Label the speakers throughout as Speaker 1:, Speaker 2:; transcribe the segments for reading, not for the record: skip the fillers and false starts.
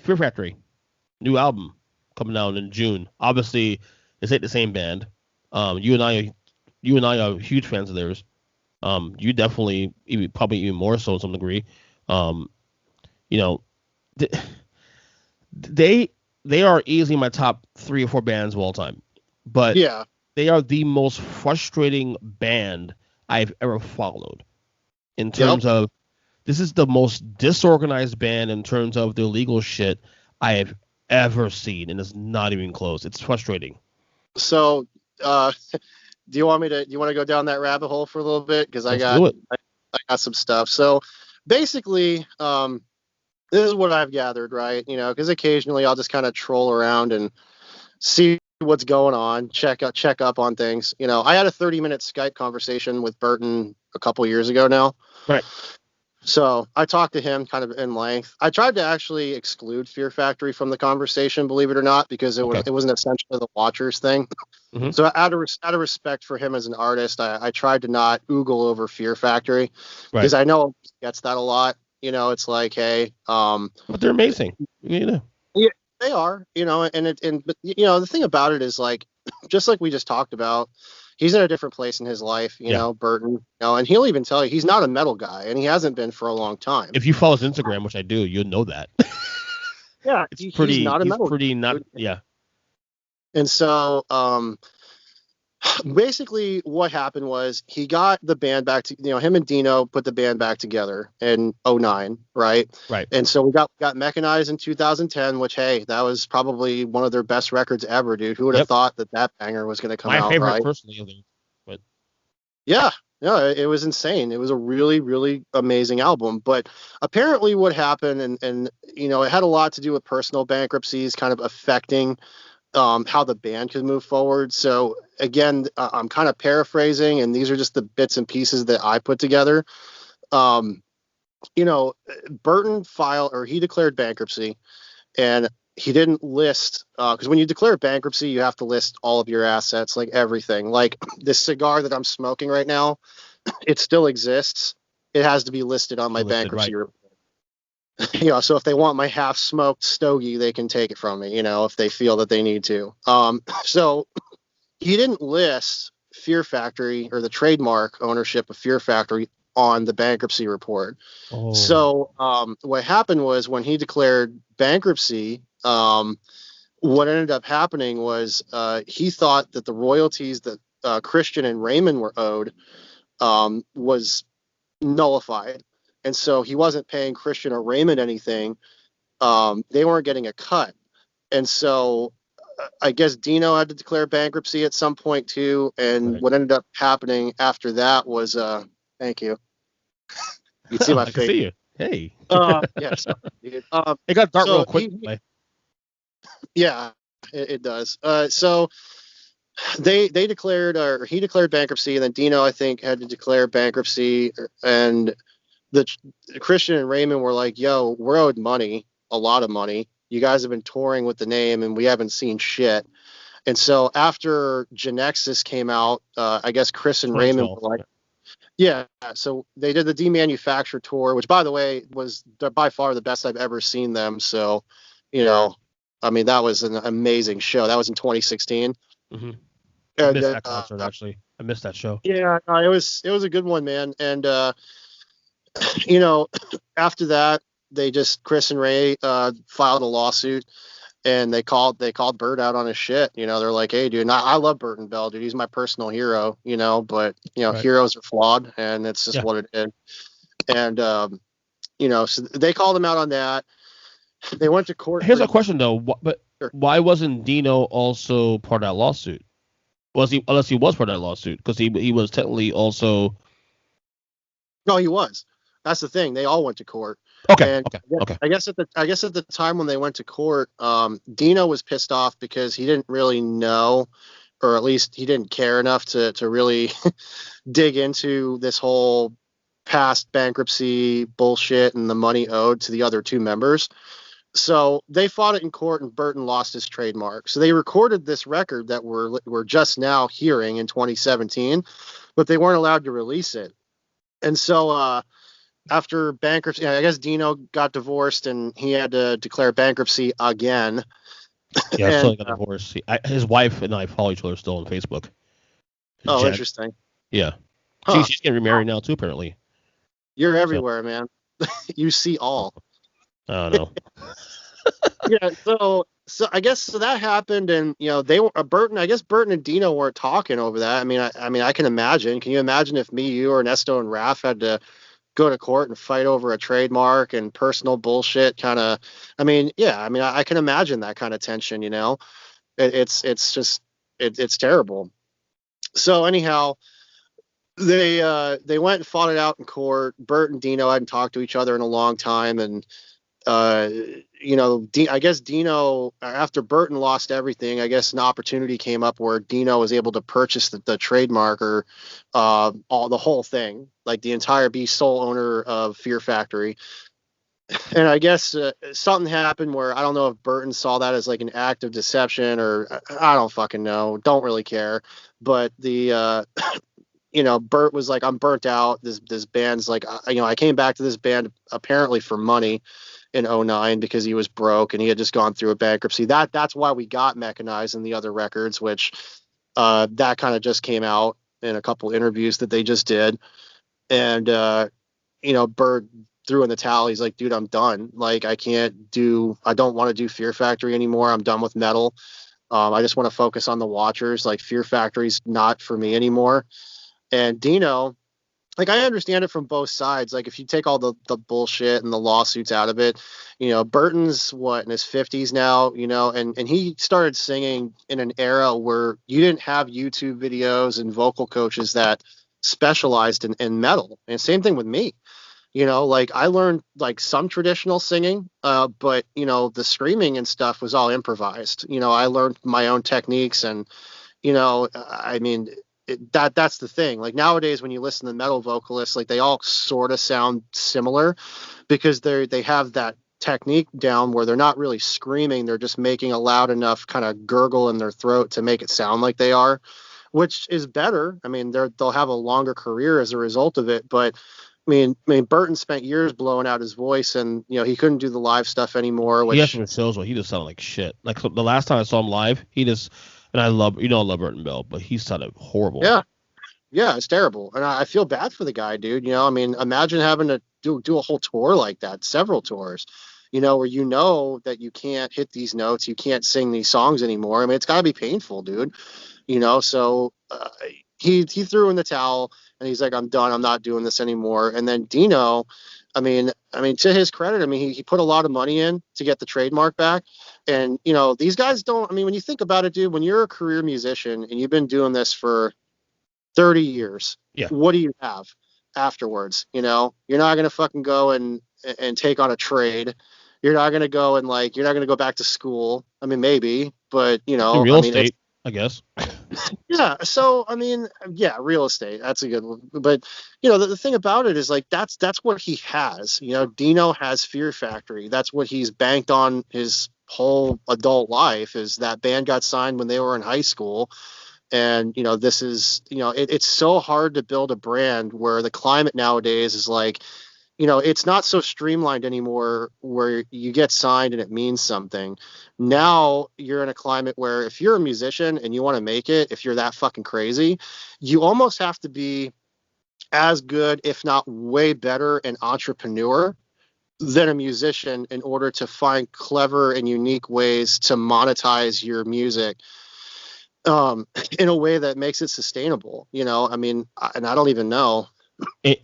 Speaker 1: Fear Factory, new album coming out in June. Obviously, it's ain't the same band. You and I are huge fans of theirs. You definitely, probably even more so to some degree. Um, you know, they they are easily my top 3 or 4 bands of all time, but
Speaker 2: Yeah.
Speaker 1: they are the most frustrating band I've ever followed in
Speaker 2: Yep.
Speaker 1: terms of this is the most disorganized band in terms of their legal shit I have ever seen, and it's not even close. It's frustrating.
Speaker 2: So, do you want to go down that rabbit hole for a little bit? Because
Speaker 1: Let's do it.
Speaker 2: I got some stuff. So basically, this is what I've gathered, right? Because occasionally I'll just kind of troll around and see what's going on, check up on things. I had a 30-minute Skype conversation with Burton a couple years ago now.
Speaker 1: Right.
Speaker 2: So I talked to him kind of in length. I tried to actually exclude Fear Factory from the conversation, believe it or not, because it wasn't essentially the Watchers thing.
Speaker 1: Mm-hmm.
Speaker 2: So out of respect for him as an artist, I tried to not oogle over Fear Factory because I know he gets that a lot. It's like, hey,
Speaker 1: but they're amazing.
Speaker 2: Yeah, they are. But the thing about it is, like, just like we just talked about, he's in a different place in his life. Burton. And he'll even tell you he's not a metal guy, and he hasn't been for a long time.
Speaker 1: If you follow his Instagram, which I do, you'll know that.
Speaker 2: Yeah,
Speaker 1: he's not a metal guy. Yeah.
Speaker 2: And so, basically what happened was he got the band back to, him and Dino put the band back together in 2009, right?
Speaker 1: Right.
Speaker 2: And so we got Mechanized in 2010, which, hey, that was probably one of their best records ever, dude. Who would have thought that banger was going to come out,
Speaker 1: my favorite,
Speaker 2: right?
Speaker 1: personally, but
Speaker 2: yeah, it was insane. It was a really, really amazing album. But apparently what happened, and it had a lot to do with personal bankruptcies kind of affecting how the band could move forward. So again, I'm kind of paraphrasing, and these are just the bits and pieces that I put together. Burton he declared bankruptcy, and he didn't list, because when you declare bankruptcy, you have to list all of your assets, like everything. Like this cigar that I'm smoking right now, it still exists. It has to be listed on my bankruptcy report. So if they want my half smoked stogie, they can take it from me, if they feel that they need to. So he didn't list Fear Factory or the trademark ownership of Fear Factory on the bankruptcy report.
Speaker 1: Oh.
Speaker 2: So what happened was when he declared bankruptcy, what ended up happening was he thought that the royalties that Christian and Raymond were owed was nullified. And so he wasn't paying Christian or Raymond anything. They weren't getting a cut. And so I guess Dino had to declare bankruptcy at some point too. And what ended up happening after that was, thank you. You see my face.
Speaker 1: I can see you. Hey.
Speaker 2: Yes.
Speaker 1: It got dark real quick.
Speaker 2: It does. So they declared, or he declared bankruptcy, and then Dino, I think, had to declare bankruptcy, and the Christian and Raymond were like, yo, we're owed money, a lot of money. You guys have been touring with the name and we haven't seen shit. And so after Genexus came out, I guess Chris and Raymond were like, yeah. So they did the Demanufacture tour, which, by the way, was by far the best I've ever seen them. So, that was an amazing show. That was in 2016.
Speaker 1: Mm-hmm. I missed that concert, actually. I missed that show.
Speaker 2: Yeah, it was a good one, man. And, after that, Chris and Ray filed a lawsuit, and they called Bert out on his shit. They're like, hey, dude, I love Burton Bell, dude. He's my personal hero, but heroes are flawed, and it's just what it is. And, so they called him out on that. They went to court.
Speaker 1: Here's a question though. Why wasn't Dino also part of that lawsuit? Unless he was part of that lawsuit, because he was technically also.
Speaker 2: No, he was. That's the thing. They all went to court.
Speaker 1: Okay.
Speaker 2: I guess at the time when they went to court, Dino was pissed off because he didn't really know, or at least he didn't care enough to really dig into this whole past bankruptcy bullshit and the money owed to the other two members. So they fought it in court, and Burton lost his trademark. So they recorded this record that we're just now hearing in 2017, but they weren't allowed to release it. And so after bankruptcy, I guess Dino got divorced and he had to declare bankruptcy again.
Speaker 1: Yeah, so
Speaker 2: And
Speaker 1: he got divorced. His wife and I follow each other still on Facebook.
Speaker 2: oh,
Speaker 1: Jen.
Speaker 2: interesting.
Speaker 1: Yeah.
Speaker 2: Huh.
Speaker 1: She's getting remarried now too, apparently.
Speaker 2: You're
Speaker 1: So
Speaker 2: everywhere, man. You see all.
Speaker 1: I don't know.
Speaker 2: Yeah, so I guess so that happened, and they were Burton. I guess Burton and Dino weren't talking over that. I mean, I can imagine. Can you imagine if me, you, or Ernesto and Raph had to go to court and fight over a trademark and personal bullshit? Kind of. I mean, yeah. I mean, I can imagine that kind of tension. It's just it's terrible. So anyhow, they went and fought it out in court. Bert and Dino hadn't talked to each other in a long time, and uh, I guess Dino, after Burton lost everything, I guess an opportunity came up where Dino was able to purchase the trademark or all the whole thing, like the entire be sole owner of Fear Factory. And I guess something happened where I don't know if Burton saw that as like an act of deception or I don't fucking know, don't really care. But Bert was like, I'm burnt out. This band's like, I came back to this band apparently for money in '09 because he was broke and he had just gone through a bankruptcy. That's why we got Mechanized and the other records, which that kind of just came out in a couple interviews that they just did. And Bert threw in the towel. He's like, dude, I'm done. Like, I don't want to do Fear Factory anymore. I'm done with metal. I just want to focus on the Watchers. Like, Fear Factory's not for me anymore. And Dino, like, I understand it from both sides. Like, if you take all the bullshit and the lawsuits out of it, Burton's in his 50s now, and he started singing in an era where you didn't have YouTube videos and vocal coaches that specialized in metal. And same thing with me. Like, I learned like some traditional singing, but the screaming and stuff was all improvised. I learned my own techniques, and I mean, that's the thing. Like, nowadays when you listen to metal vocalists, like, they all sort of sound similar because they have that technique down where they're not really screaming, they're just making a loud enough kind of gurgle in their throat to make it sound like they are, which is better. I mean, they'll have a longer career as a result of it. But I mean, Burton spent years blowing out his voice, and he couldn't do the live stuff anymore.
Speaker 1: He has
Speaker 2: Which,
Speaker 1: some shows where he just sounded like shit. Like so the last time I saw him live, he just and I love I love Burton Bell, but he sounded horrible.
Speaker 2: yeah, yeah, it's terrible, and I feel bad for the guy, dude. I mean, imagine having to do a whole tour like that, several tours, where that you can't hit these notes, you can't sing these songs anymore. I mean, it's got to be painful, dude. So he threw in the towel and he's like, I'm done. I'm not doing this anymore. And then Dino, I mean, to his credit, I mean, he put a lot of money in to get the trademark back. And these guys don't. I mean, when you think about it, dude, when you're a career musician and you've been doing this for 30 years,
Speaker 1: Yeah.
Speaker 2: what do you have afterwards? You're not gonna fucking go and take on a trade. You're not gonna go and like you're not gonna go back to school. I mean, maybe, but
Speaker 1: In
Speaker 2: I
Speaker 1: real
Speaker 2: mean, it's
Speaker 1: estate, I guess.
Speaker 2: yeah. So I mean, yeah, real estate. That's a good one. But the thing about it is like that's what he has. Dino has Fear Factory. That's what he's banked on his whole adult life. Is that band got signed when they were in high school, and this is it's so hard to build a brand where the climate nowadays is like it's not so streamlined anymore where you get signed and it means something. Now you're in a climate where if you're a musician and you want to make it, if you're that fucking crazy, you almost have to be as good, if not way better, an entrepreneur than a musician in order to find clever and unique ways to monetize your music um, in a way that makes it sustainable. I mean, and I don't even know.
Speaker 1: It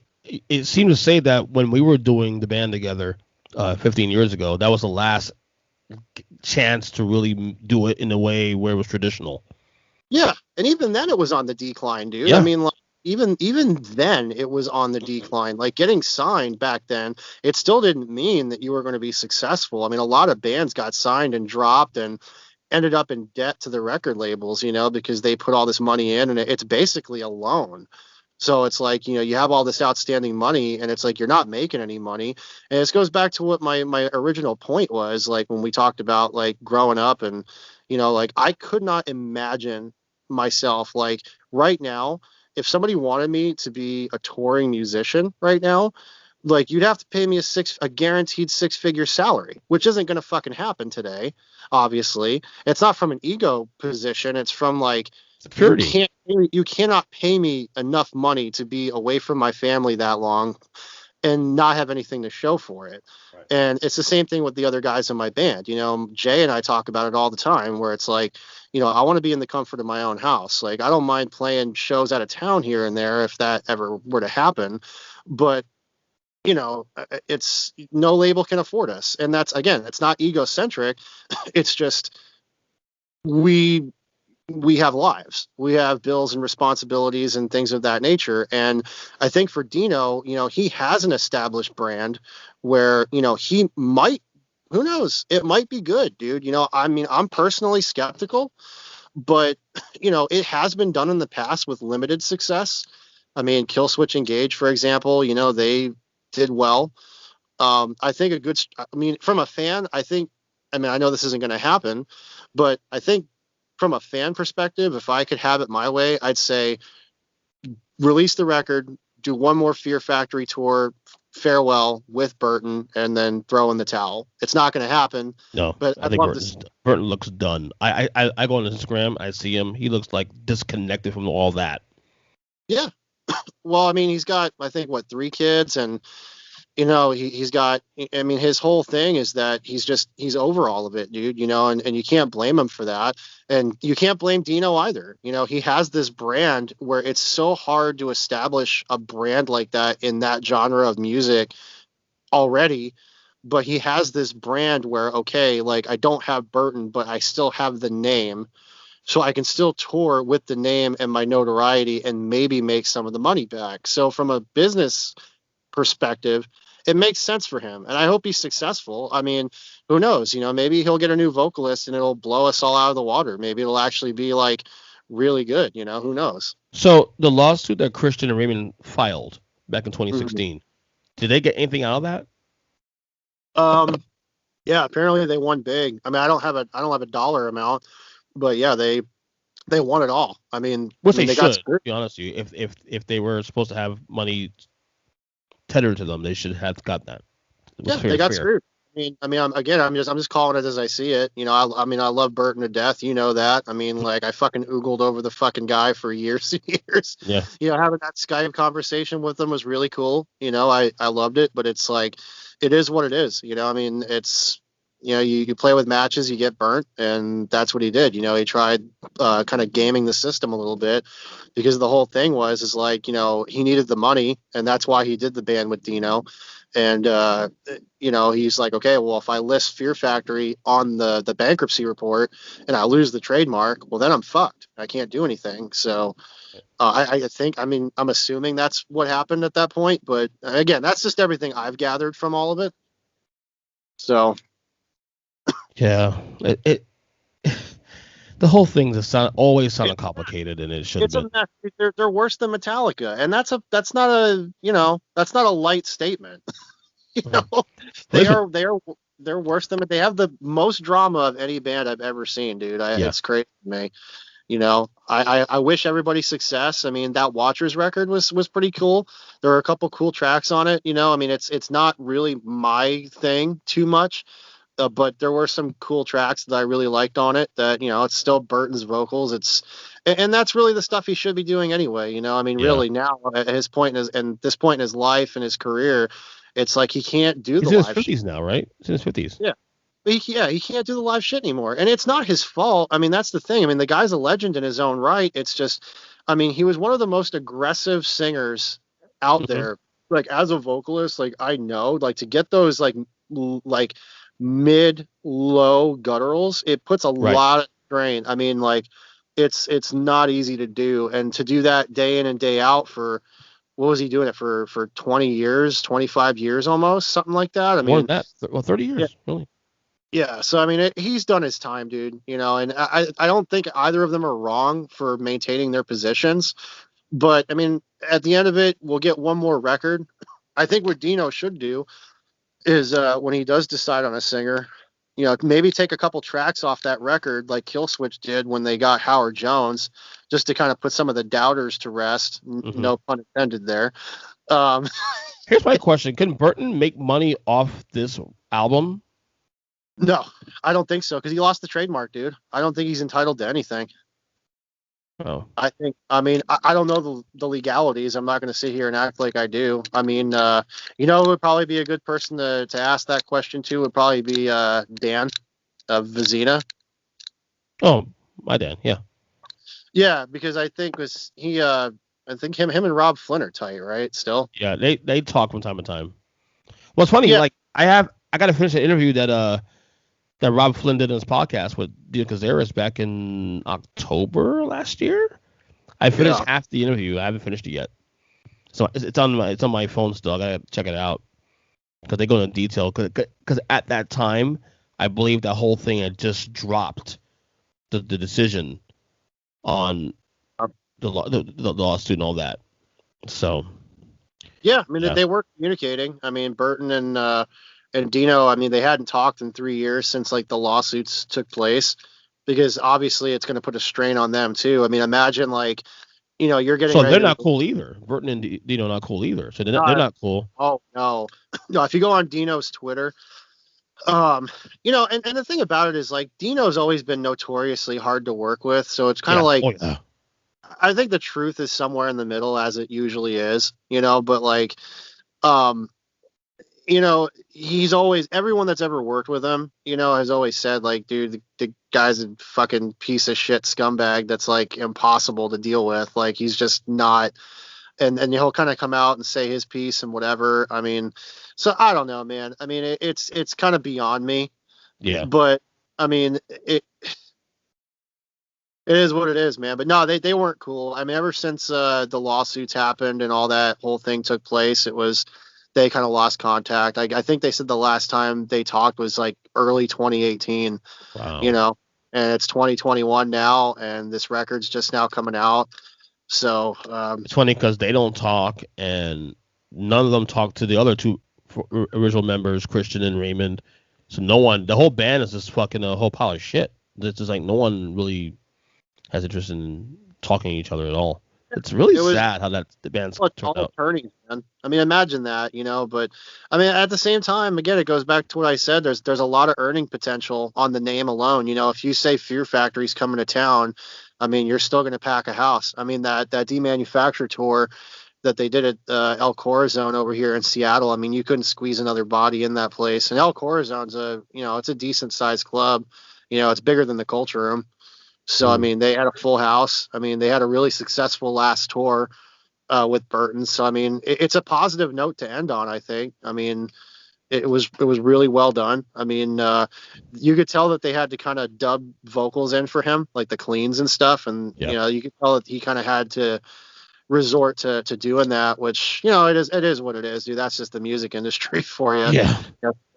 Speaker 1: it seemed to say that when we were doing the band together 15 years ago, that was the last chance to really do it in a way where it was traditional.
Speaker 2: Yeah, and even then it was on the decline, dude. I
Speaker 1: Yeah.
Speaker 2: mean, like, even then it was on the decline. Like, getting signed back then, it still didn't mean that you were going to be successful. I mean, a lot of bands got signed and dropped and ended up in debt to the record labels, because they put all this money in, and it's basically a loan. So it's like, you have all this outstanding money and it's like you're not making any money. And this goes back to what my original point was, like, when we talked about like growing up and like, I could not imagine myself like right now, if somebody wanted me to be a touring musician right now, Like, you'd have to pay me a guaranteed 6-figure salary, which isn't going to fucking happen today. Obviously, it's not from an ego position. It's from like,
Speaker 1: Security.
Speaker 2: you cannot pay me enough money to be away from my family that long and not have anything to show for it.
Speaker 1: Right.
Speaker 2: And it's the same thing with the other guys in my band. Jay and I talk about it all the time, where it's like, I want to be in the comfort of my own house. Like, I don't mind playing shows out of town here and there if that ever were to happen. But, it's no label can afford us. And that's, again, it's not egocentric. It's just we have lives, we have bills and responsibilities and things of that nature. And I think for Dino, he has an established brand where, he might, who knows, it might be good, dude. I mean, I'm personally skeptical, but it has been done in the past with limited success. I mean, Killswitch Engage, for example, they did well. I think from a fan, I know this isn't going to happen, but I think from a fan perspective, if I could have it my way, I'd say release the record, do one more Fear Factory tour, farewell with Burton, and then throw in the towel. It's not going to happen.
Speaker 1: No,
Speaker 2: But
Speaker 1: I
Speaker 2: I'd
Speaker 1: think
Speaker 2: love to.
Speaker 1: Burton looks done. I go on Instagram, I see him. He looks like disconnected from all that.
Speaker 2: Yeah. Well, I mean, he's got, I think, 3 kids, and he's got, I mean, his whole thing is that he's over all of it, dude, and you can't blame him for that. And you can't blame Dino either. He has this brand where it's so hard to establish a brand like that in that genre of music already. But he has this brand where, okay, like, I don't have Burton, but I still have the name. So I can still tour with the name and my notoriety and maybe make some of the money back. So from a business perspective, it makes sense for him, and I hope he's successful. I mean, who knows? Maybe he'll get a new vocalist and it'll blow us all out of the water. Maybe it'll actually be like really good. Who knows?
Speaker 1: So the lawsuit that Christian and Raymond filed back in
Speaker 2: Mhm.
Speaker 1: 2016, did they get anything out of that?
Speaker 2: Yeah, apparently they won big. I mean, I don't have a dollar amount, but yeah, they won it all. I mean,
Speaker 1: Which they
Speaker 2: they got
Speaker 1: should. To
Speaker 2: screwed.
Speaker 1: be honest with you, if they were supposed to have money tethered to them, they should have got that. It was
Speaker 2: Yeah, they got
Speaker 1: fair.
Speaker 2: screwed. I'm just calling it as I see it. I mean, I love Burton to death. You know that. I mean, like, I fucking oogled over the fucking guy for years and years.
Speaker 1: Yeah.
Speaker 2: Having that Skype conversation with him was really cool. I loved it, but it's like, it is what it is. I mean, it's, you play with matches, you get burnt, and that's what he did. He tried kind of gaming the system a little bit, because the whole thing is like, he needed the money, and that's why he did the band with Dino. And he's like, okay, well, if I list Fear Factory on the bankruptcy report and I lose the trademark, well, then I'm fucked. I can't do anything. So I think, I mean, I'm assuming that's what happened at that point. But again, that's just everything I've gathered from all of it. So
Speaker 1: Yeah. It the whole thing always sounded complicated, and it should have
Speaker 2: it's a
Speaker 1: been.
Speaker 2: mess. They're worse than Metallica, and that's not a light statement. you
Speaker 1: Well,
Speaker 2: know, they
Speaker 1: this would,
Speaker 2: are they are they're worse than, they have the most drama of any band I've ever seen, dude.
Speaker 1: yeah.
Speaker 2: It's crazy to me. I wish everybody success. I mean, that Watchers record was pretty cool. There were a couple cool tracks on it. I mean, it's not really my thing too much, but there were some cool tracks that I really liked on it. That, it's still Burton's vocals. And that's really the stuff he should be doing anyway. I mean,
Speaker 1: Yeah.
Speaker 2: really now at his point and this point in his life and his career, it's like he can't do
Speaker 1: He's
Speaker 2: the
Speaker 1: in his
Speaker 2: live.
Speaker 1: 50s now, right? He's in his 50s.
Speaker 2: Yeah. He can't do the live shit anymore. And it's not his fault. I mean, that's the thing. I mean, the guy's a legend in his own right. It's just, I mean, he was one of the most aggressive singers out
Speaker 1: Hmm.
Speaker 2: there. Like, as a vocalist, like, I know, like, to get those, like, like mid low gutturals, it puts a
Speaker 1: Right.
Speaker 2: lot of strain. I mean, like, it's not easy to do. And to do that day in and day out for, what was he doing it for 20 years, 25 years almost, something like that. I
Speaker 1: More than
Speaker 2: mean,
Speaker 1: that. Well, 30
Speaker 2: yeah.
Speaker 1: years, really.
Speaker 2: Yeah, so I mean, he's done his time, dude. And I don't think either of them are wrong for maintaining their positions. But I mean, at the end of it, we'll get one more record. I think what Dino should do is, when he does decide on a singer, maybe take a couple tracks off that record, like Killswitch did when they got Howard Jones, just to kind of put some of the doubters to rest.
Speaker 1: Hmm.
Speaker 2: No pun intended there.
Speaker 1: Here's my question: can Burton make money off this album?
Speaker 2: No, I don't think so because he lost the trademark, dude. I don't think he's entitled to anything.
Speaker 1: Oh,
Speaker 2: I don't know the legalities. I'm not going to sit here and act like I do. Who would probably be a good person to ask that question to would probably be Dan of Vizina.
Speaker 1: oh, my dad. Yeah.
Speaker 2: Yeah, because I think him and Rob Flynn are tight, right? Still.
Speaker 1: Yeah, they talk from time to time. Well, it's funny.
Speaker 2: Yeah,
Speaker 1: Like I got to finish an interview that Rob Flynn did in his podcast with Dio Cazares back in October last year. I finished
Speaker 2: yeah.
Speaker 1: half the interview. I haven't finished it yet. So it's on my phone still. I gotta check it out because they go into detail. Because at that time, I believe that whole thing had just dropped the decision on the lawsuit and all that. So
Speaker 2: Yeah, I mean
Speaker 1: yeah.
Speaker 2: they were communicating. I mean Burton and Dino. I mean they hadn't talked in 3 years since like the lawsuits took place, because obviously it's going to put a strain on them too. I mean imagine like you're getting
Speaker 1: So they're
Speaker 2: ready to.
Speaker 1: not cool either. Burton and Dino not cool either. So they're
Speaker 2: Uh,
Speaker 1: not cool.
Speaker 2: oh no, no. If you go on Dino's Twitter, and the thing about it is like Dino's always been notoriously hard to work with. So it's kind of
Speaker 1: Yeah.
Speaker 2: like
Speaker 1: Oh yeah.
Speaker 2: I think the truth is somewhere in the middle, as it usually is. But like um he's always, everyone that's ever worked with him, has always said like, dude, the guy's a fucking piece of shit scumbag that's like impossible to deal with. Like he's just not, and he'll kind of come out and say his piece and whatever. I mean, so I don't know, man. I mean, it's kind of beyond me,
Speaker 1: Yeah.
Speaker 2: but I mean, it is what it is, man. But no, they weren't cool. I mean, ever since the lawsuits happened and all that whole thing took place, it was, they kind of lost contact. I think they said the last time they talked was like early 2018,
Speaker 1: Wow.
Speaker 2: and it's 2021 now, and this record's just now coming out. So
Speaker 1: It's funny because they don't talk, and none of them talk to the other two original members, Christian and Raymond. So no one, the whole band is just fucking a whole pile of shit. It's just like no one really has interest in talking to each other at all. It's really
Speaker 2: it was
Speaker 1: sad how the band's
Speaker 2: well, it's
Speaker 1: turned
Speaker 2: all
Speaker 1: out.
Speaker 2: attorneys, man. I mean, imagine that, But I mean, at the same time, again, it goes back to what I said. There's a lot of earning potential on the name alone. If you say Fear Factory's coming to town, I mean, you're still going to pack a house. I mean, that demanufacture tour that they did at El Corazon over here in Seattle. I mean, you couldn't squeeze another body in that place. And El Corazon's it's a decent sized club. It's bigger than the Culture Room. So I
Speaker 1: Mm.
Speaker 2: mean, they had a full house. I mean, they had a really successful last tour with Burton. So I mean, it's a positive note to end on. I think. I mean, it was really well done. I mean, you could tell that they had to kind of dub vocals in for him, like the cleans and stuff, and
Speaker 1: Yeah.
Speaker 2: you could tell that he kind of had to resort to doing that, which it is what it is, dude. That's just the music industry for you.
Speaker 1: Yeah.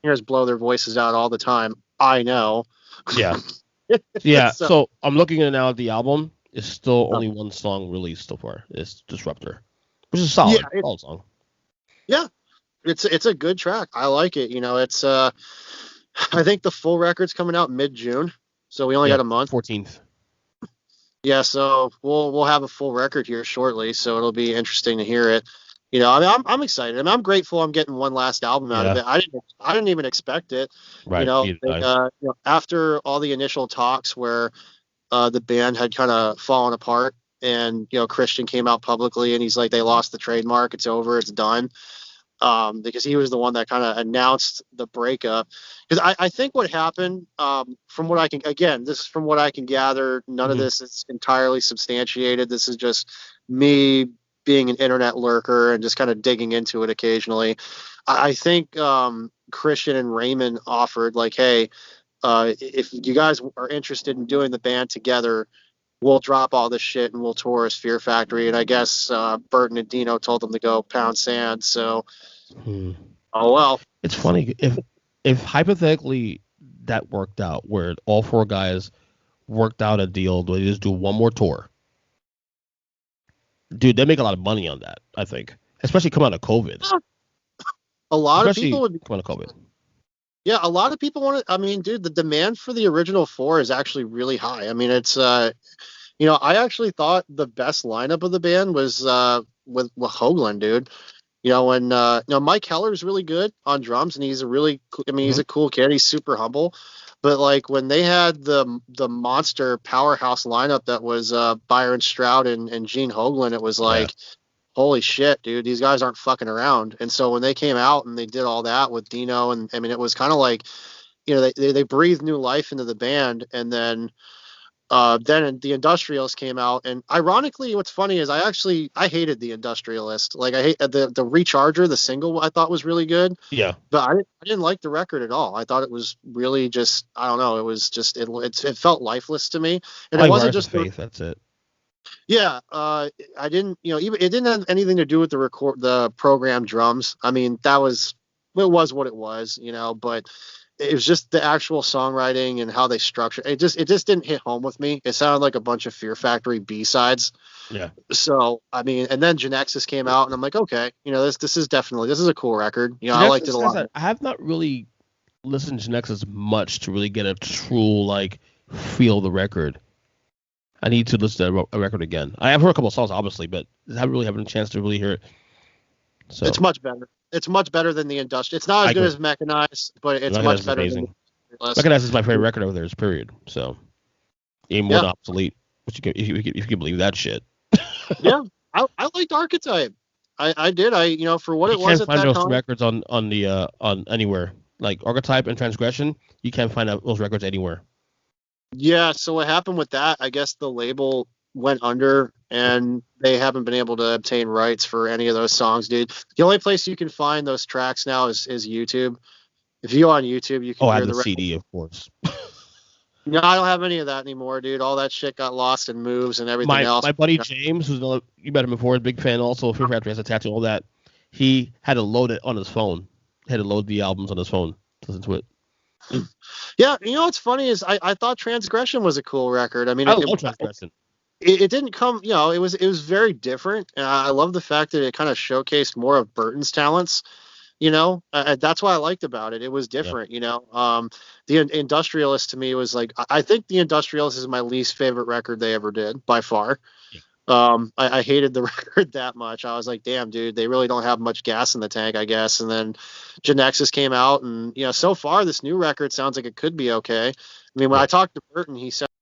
Speaker 2: Singers blow their voices out all the time. I know.
Speaker 1: Yeah. Yeah.
Speaker 2: So
Speaker 1: So I'm looking at now at the album. It's still only one song released so far. It's Disruptor, which is
Speaker 2: yeah,
Speaker 1: solid song.
Speaker 2: yeah, it's a good track. I like it. It's I think the full record's coming out mid-June, so we only
Speaker 1: Yeah.
Speaker 2: got a month.
Speaker 1: 14th.
Speaker 2: Yeah, so we'll have a full record here shortly, so it'll be interesting to hear it. I mean, I'm excited. I mean, I'm grateful I'm getting one last album out of
Speaker 1: Yeah.
Speaker 2: it. I didn't even expect it.
Speaker 1: Right. Neither did I.
Speaker 2: After all the initial talks where the band had kind of fallen apart, and Christian came out publicly and he's like, they lost the trademark, it's over, it's done. Because he was the one that kind of announced the breakup. Because I think what happened, from what I can, again, this is from what I can gather, none of
Speaker 1: Mhm.
Speaker 2: this is entirely substantiated. This is just me being an internet lurker and just kind of digging into it occasionally. I think Christian and Raymond offered, like, hey, if you guys are interested in doing the band together, we'll drop all this shit and we'll tour as Fear Factory. And I guess Burton and Dino told them to go pound sand. So,
Speaker 1: Hmm.
Speaker 2: oh well.
Speaker 1: It's funny if hypothetically that worked out, where all four guys worked out a deal to just do one more tour, dude, they make a lot of money on that. I think, especially coming out of COVID.
Speaker 2: A lot of
Speaker 1: Especially
Speaker 2: people would,
Speaker 1: coming out of COVID.
Speaker 2: yeah, a lot of people want to. I mean, dude, the demand for the original four is actually really high. I mean, it's, I actually thought the best lineup of the band was with Hoagland, dude. Mike Heller's really good on drums, and he's a really, he's
Speaker 1: Mhm.
Speaker 2: a cool kid. He's super humble, but like when they had the monster powerhouse lineup that was Byron Stroud and Gene Hoglan, it was
Speaker 1: Yeah.
Speaker 2: like, holy shit, dude, these guys aren't fucking around. And so when they came out and they did all that with Dino, and I mean, it was kind of like, they breathed new life into the band, and then the Industrialist came out, and ironically, what's funny is I hated the Industrialist. Like I hate the Recharger, the single I thought was really good,
Speaker 1: Yeah.
Speaker 2: but I didn't like the record at all. I thought it was really just, I don't know, it was just it felt lifeless to me, and
Speaker 1: I
Speaker 2: it
Speaker 1: like
Speaker 2: wasn't
Speaker 1: Rise of
Speaker 2: just the
Speaker 1: Faith. That's it.
Speaker 2: yeah. I didn't, even it didn't have anything to do with the program drums. I mean, it was what it was, but it was just the actual songwriting and how they structured it just didn't hit home with me. It sounded like a bunch of Fear Factory B-sides.
Speaker 1: Yeah.
Speaker 2: So I mean, and then Genexus came out, and I'm like, okay, this is a cool record. I liked it a
Speaker 1: Genexus
Speaker 2: lot.
Speaker 1: I have not really listened to Genexus much to really get a true like feel of the record. I need to listen to a record again. I have heard a couple of songs, obviously, but I haven't really having a chance to really hear it. So
Speaker 2: It's much better. It's much better than the Industrial. It's not
Speaker 1: I
Speaker 2: as good
Speaker 1: agree.
Speaker 2: as Mechanized, but it's
Speaker 1: Recognize
Speaker 2: much
Speaker 1: is
Speaker 2: better than the
Speaker 1: amazing.
Speaker 2: Industrialist.
Speaker 1: Recognize is my favorite record over there. Period. So even more
Speaker 2: Yeah,
Speaker 1: than obsolete, which if you can believe that shit.
Speaker 2: yeah. I liked Archetype. I did. For what
Speaker 1: You
Speaker 2: it was
Speaker 1: can't
Speaker 2: at
Speaker 1: find
Speaker 2: that
Speaker 1: those
Speaker 2: time.
Speaker 1: records on anywhere like Archetype and Transgression. You can't find those records anywhere.
Speaker 2: Yeah. So what happened with that? I guess the label went under, and they haven't been able to obtain rights for any of those songs, dude. The only place you can find those tracks now is YouTube. If you go on YouTube, you can
Speaker 1: Oh, I have
Speaker 2: hear
Speaker 1: the
Speaker 2: the record.
Speaker 1: CD, of course.
Speaker 2: No, I don't have any of that anymore, dude. All that shit got lost in moves and everything else.
Speaker 1: My buddy James, who's another, you met him before, big fan also of Fear Factory, has a tattoo, all that. He had to load it on his phone. He had to load the albums on his phone to listen to it.
Speaker 2: Yeah, what's funny is I thought Transgression was a cool record. I mean,
Speaker 1: I love Transgression.
Speaker 2: it didn't come, it was very different. And I love the fact that it kind of showcased more of Burton's talents. That's what I liked about it. It was
Speaker 1: Yeah.
Speaker 2: different. The Industrialist to me was like, I think the Industrialist is my least favorite record they ever did by far.
Speaker 1: Yeah.
Speaker 2: I hated the record that much. I was like, damn, dude, they really don't have much gas in the tank, I guess. And then Genexus came out, and so far this new record sounds like it could be okay. I mean, when
Speaker 1: Yeah.
Speaker 2: I talked to Burton, he said